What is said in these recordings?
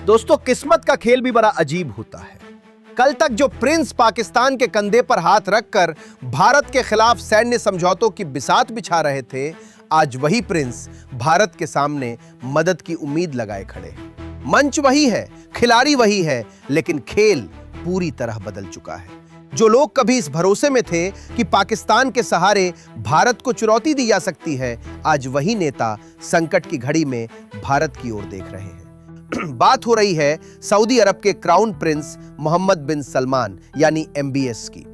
दोस्तों, किस्मत का खेल भी बड़ा अजीब होता है। कल तक जो प्रिंस पाकिस्तान के कंधे पर हाथ रखकर भारत के खिलाफ सैन्य समझौतों की बिसात बिछा रहे थे, आज वही प्रिंस भारत के सामने मदद की उम्मीद लगाए खड़े। मंच वही है, खिलाड़ी वही है, लेकिन खेल पूरी तरह बदल चुका है। जो लोग कभी इस भरोसे में थे कि पाकिस्तान के सहारे भारत को चुनौती दी जा सकती है, आज वही नेता संकट की घड़ी में भारत की ओर देख रहे हैं। बात हो रही है सऊदी अरब के क्राउन प्रिंस मोहम्मद बिन सलमान यानी MBS की।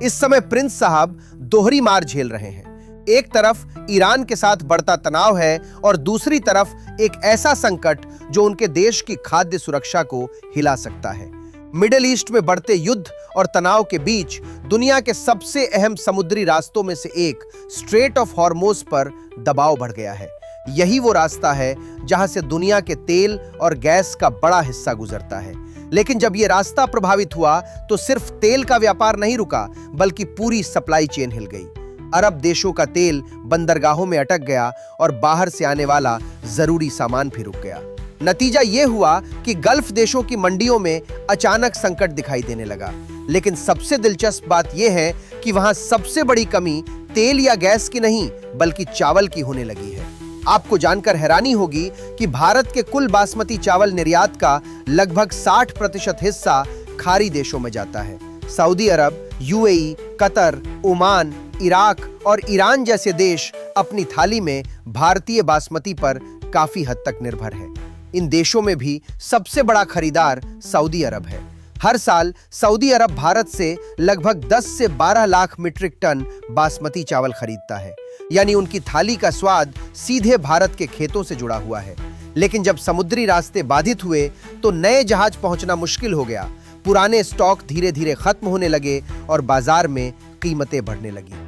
इस समय प्रिंस साहब दोहरी मार झेल रहे हैं। एक तरफ ईरान के साथ बढ़ता तनाव है और दूसरी तरफ एक ऐसा संकट जो उनके देश की खाद्य सुरक्षा को हिला सकता है। मिडिल ईस्ट में बढ़ते युद्ध और तनाव के बीच दुनिया के सबसे अहम समुद्री रास्तों में से एक स्ट्रेट ऑफ हॉर्मोज पर दबाव बढ़ गया है। यही वो रास्ता है जहां से दुनिया के तेल और गैस का बड़ा हिस्सा गुजरता है। लेकिन जब यह रास्ता प्रभावित हुआ तो सिर्फ तेल का व्यापार नहीं रुका, बल्कि पूरी सप्लाई चेन हिल गई। अरब देशों का तेल बंदरगाहों में अटक गया और बाहर से आने वाला जरूरी सामान भी रुक गया। नतीजा यह हुआ कि गल्फ देशों की मंडियों में अचानक संकट दिखाई देने लगा। लेकिन सबसे दिलचस्प बात यह है कि वहां सबसे बड़ी कमी तेल या गैस की नहीं, बल्कि चावल की होने लगी है। आपको जानकर हैरानी होगी कि भारत के कुल बासमती चावल निर्यात का लगभग 60% हिस्सा खाड़ी देशों में जाता है। सऊदी अरब, UAE, कतर, ओमान, इराक और ईरान जैसे देश अपनी थाली में भारतीय बासमती पर काफी हद तक निर्भर है। इन देशों में भी सबसे बड़ा खरीदार सऊदी अरब है। हर साल सऊदी अरब भारत से लगभग 10 से 12 लाख मीट्रिक टन बासमती चावल खरीदता है, यानी उनकी थाली का स्वाद सीधे भारत के खेतों से जुड़ा हुआ है। लेकिन जब समुद्री रास्ते बाधित हुए तो नए जहाज पहुंचना मुश्किल हो गया। पुराने स्टॉक धीरे धीरे खत्म होने लगे और बाजार में कीमतें बढ़ने लगी।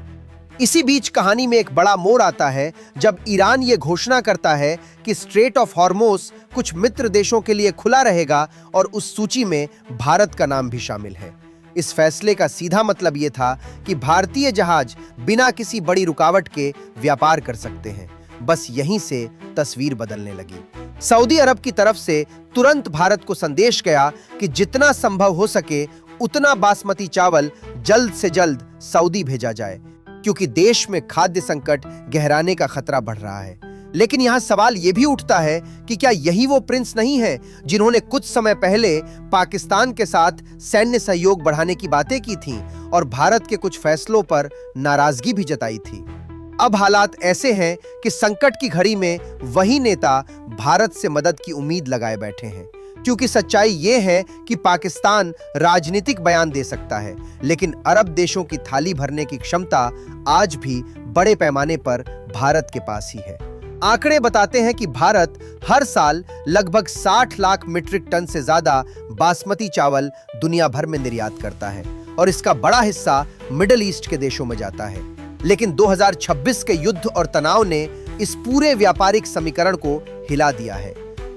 इसी बीच कहानी में एक बड़ा मोड़ आता है जब ईरान ये घोषणा करता है कि स्ट्रेट ऑफ हॉर्मोज कुछ मित्र देशों के लिए खुला रहेगा और उस सूची में भारत का नाम भी शामिल है। इस फैसले का सीधा मतलब यह था कि भारतीय जहाज बिना किसी बड़ी रुकावट के व्यापार कर सकते हैं। बस यहीं से तस्वीर बदलने लगी। सऊदी अरब की तरफ से तुरंत भारत को संदेश गया कि जितना संभव हो सके उतना बासमती चावल जल्द से जल्द सऊदी भेजा जाए, क्योंकि देश में खाद्य संकट गहराने का खतरा बढ़ रहा है। लेकिन यहां सवाल यह भी उठता है कि क्या यही वो प्रिंस नहीं है जिन्होंने कुछ समय पहले पाकिस्तान के साथ सैन्य सहयोग बढ़ाने की बातें की थीं और भारत के कुछ फैसलों पर नाराजगी भी जताई थी। अब हालात ऐसे हैं कि संकट की घड़ी में वही नेता भारत से मदद की उम्मीद लगाए बैठे हैं, क्योंकि सच्चाई यह है कि पाकिस्तान राजनीतिक बयान दे सकता है, लेकिन अरब देशों की थाली भरने की क्षमता आज भी बड़े पैमाने पर भारत के पास ही है। आंकड़े बताते हैं कि भारत हर साल लगभग 60 लाख मीट्रिक टन से ज्यादा बासमती चावल दुनिया भर में निर्यात करता है और इसका बड़ा हिस्सा मिडिल ईस्ट के देशों में जाता है। लेकिन 2026 के युद्ध और तनाव ने इस पूरे व्यापारिक समीकरण को हिला दिया है।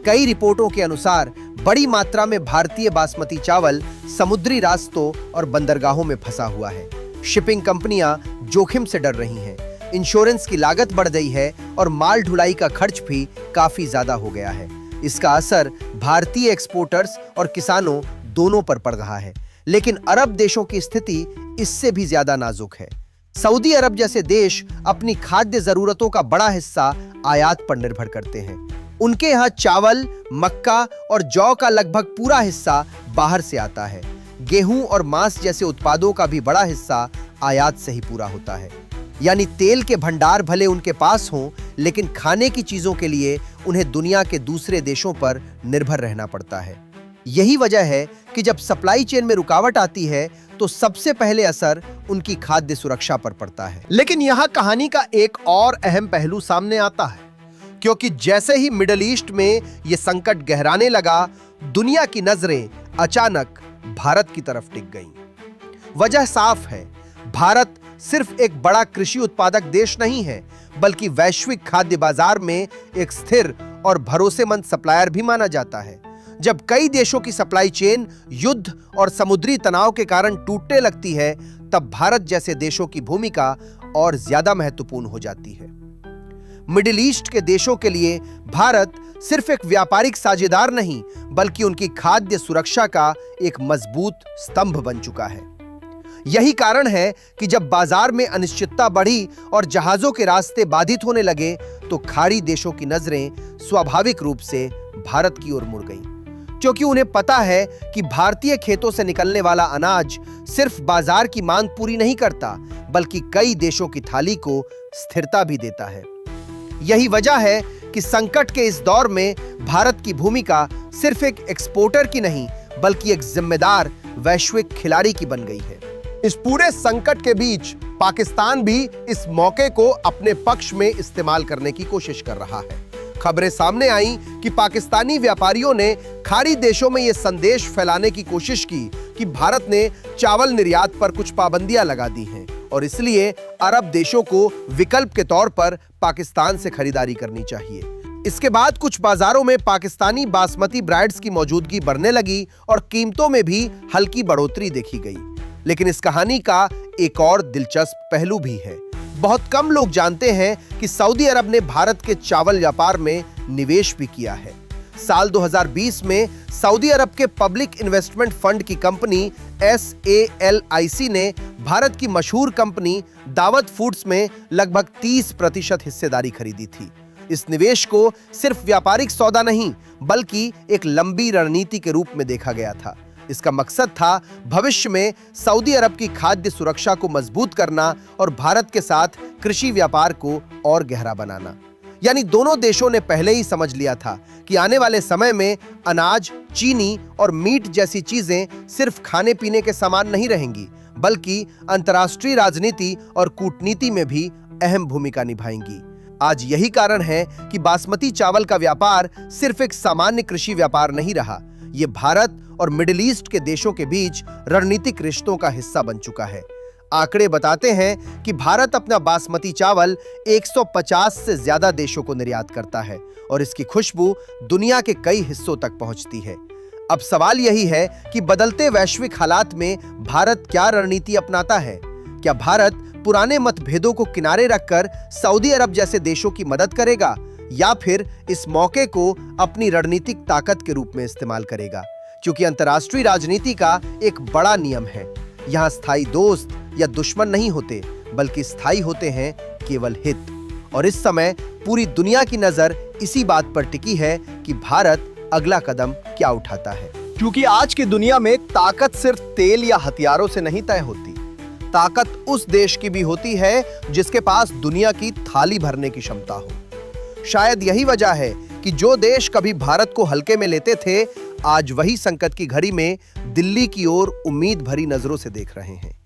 कई रिपोर्टों के अनुसार बड़ी मात्रा में भारतीय बासमती चावल समुद्री रास्तों और बंदरगाहों में फंसा हुआ है। शिपिंग कंपनियां जोखिम से डर रही हैं, इंश्योरेंस की लागत बढ़ गई है और माल ढुलाई का खर्च भी काफी ज्यादा हो गया है। इसका असर भारतीय एक्सपोर्टर्स और किसानों दोनों पर पड़ रहा है। लेकिन अरब देशों की स्थिति इससे भी ज्यादा नाजुक है। सऊदी अरब जैसे देश अपनी खाद्य जरूरतों का बड़ा हिस्सा आयात पर निर्भर करते हैं। उनके यहाँ चावल, मक्का और जौ का लगभग पूरा हिस्सा बाहर से आता है। गेहूं और मांस जैसे उत्पादों का भी बड़ा हिस्सा आयात से ही पूरा होता है। यानी तेल के भंडार भले उनके पास हों, लेकिन खाने की चीजों के लिए उन्हें दुनिया के दूसरे देशों पर निर्भर रहना पड़ता है। यही वजह है कि जब सप्लाई चेन में रुकावट आती है तो सबसे पहले असर उनकी खाद्य सुरक्षा पर पड़ता है। लेकिन यहाँ कहानी का एक और अहम पहलू सामने आता है, क्योंकि जैसे ही मिडिल ईस्ट में यह संकट गहराने लगा, दुनिया की नजरें अचानक भारत की तरफ टिक गईं। वजह साफ है, भारत सिर्फ एक बड़ा कृषि उत्पादक देश नहीं है, बल्कि वैश्विक खाद्य बाजार में एक स्थिर और भरोसेमंद सप्लायर भी माना जाता है। जब कई देशों की सप्लाई चेन युद्ध और समुद्री तनाव के कारण टूटने लगती है, तब भारत जैसे देशों की भूमिका और ज्यादा महत्वपूर्ण हो जाती है। मिडिल ईस्ट के देशों के लिए भारत सिर्फ एक व्यापारिक साझेदार नहीं, बल्कि उनकी खाद्य सुरक्षा का एक मजबूत स्तंभ बन चुका है। यही कारण है कि जब बाजार में अनिश्चितता बढ़ी और जहाजों के रास्ते बाधित होने लगे, तो खाड़ी देशों की नजरें स्वाभाविक रूप से भारत की ओर मुड़ गईं, क्योंकि उन्हें पता है कि भारतीय खेतों से निकलने वाला अनाज सिर्फ बाजार की मांग पूरी नहीं करता, बल्कि कई देशों की थाली को स्थिरता भी देता है। यही वजह है कि संकट के इस दौर में भारत की भूमिका सिर्फ एक एक्सपोर्टर की नहीं, बल्कि एक जिम्मेदार वैश्विक खिलाड़ी की बन गई है। इस पूरे संकट के बीच पाकिस्तान भी इस मौके को अपने पक्ष में इस्तेमाल करने की कोशिश कर रहा है। खबरें सामने आई कि पाकिस्तानी व्यापारियों ने खाड़ी देशों में यह संदेश फैलाने की कोशिश की कि भारत ने चावल निर्यात पर कुछ पाबंदियां लगा दी हैं और इसलिए अरब देशों को विकल्प के तौर पर पाकिस्तान से खरीदारी करनी चाहिए। इसके बाद कुछ बाजारों में पाकिस्तानी बासमती ब्रांड्स की मौजूदगी बढ़ने लगी और कीमतों में भी हल्की बढ़ोतरी देखी गई। लेकिन इस कहानी का एक और दिलचस्प पहलू भी है। बहुत कम लोग जानते हैं कि सऊदी अरब ने भारत के चावल व्यापार में निवेश भी किया है। साल 2020 में सऊदी अरब के पब्लिक इन्वेस्टमेंट फंड की कंपनी SALIC ने भारत की मशहूर कंपनी दावत फूड्स में लगभग 30% हिस्सेदारी खरीदी थी। इस निवेश को सिर्फ व्यापारिक सौदा नहीं, बल्कि एक लंबी रणनीति के रूप में देखा गया था। इसका मकसद था भविष्य में सऊदी अरब की खाद्य सुरक्षा को मजबूत करना और भारत के साथ कृषि व्यापार को और गहरा बनाना। यानी दोनों देशों ने पहले ही समझ लिया था कि आने वाले समय में अनाज, चीनी और मीट जैसी चीजें सिर्फ खाने पीने के सामान नहीं रहेंगी, बल्कि अंतर्राष्ट्रीय राजनीति और कूटनीति में भी अहम भूमिका निभाएंगी। आज यही कारण है कि बासमती चावल का व्यापार सिर्फ एक सामान्य कृषि व्यापार नहीं रहा, ये भारत और मिडिल ईस्ट के देशों के बीच रणनीतिक रिश्तों का हिस्सा बन चुका है। आंकड़े बताते हैं कि भारत अपना बासमती चावल 150 से ज्यादा देशों को निर्यात करता है और इसकी खुशबू दुनिया के कई हिस्सों तक पहुंचती है। अब सवाल यही है कि बदलते वैश्विक हालात में भारत क्या रणनीति अपनाता है? क्या भारत पुराने मतभेदों को किनारे रखकर सऊदी अरब जैसे देशों की मदद करेगा, या फिर इस मौके को अपनी रणनीतिक ताकत के रूप में इस्तेमाल करेगा? क्योंकि अंतर्राष्ट्रीय राजनीति का एक बड़ा नियम है, यहाँ स्थायी दोस्त या दुश्मन नहीं होते, बल्कि स्थायी होते हैं केवल हित। और इस समय पूरी दुनिया की नजर इसी बात पर टिकी है कि भारत अगला कदम क्या उठाता है। क्योंकि आज की दुनिया में ताकत सिर्फ तेल या हथियारों से नहीं तय होती, ताकत उस देश की भी होती है जिसके पास दुनिया की थाली भरने की क्षमता हो। शायद यही वजह है कि जो देश कभी भारत को हल्के में लेते थे, आज वही संकट की घड़ी में दिल्ली की ओर उम्मीद भरी नजरों से देख रहे हैं।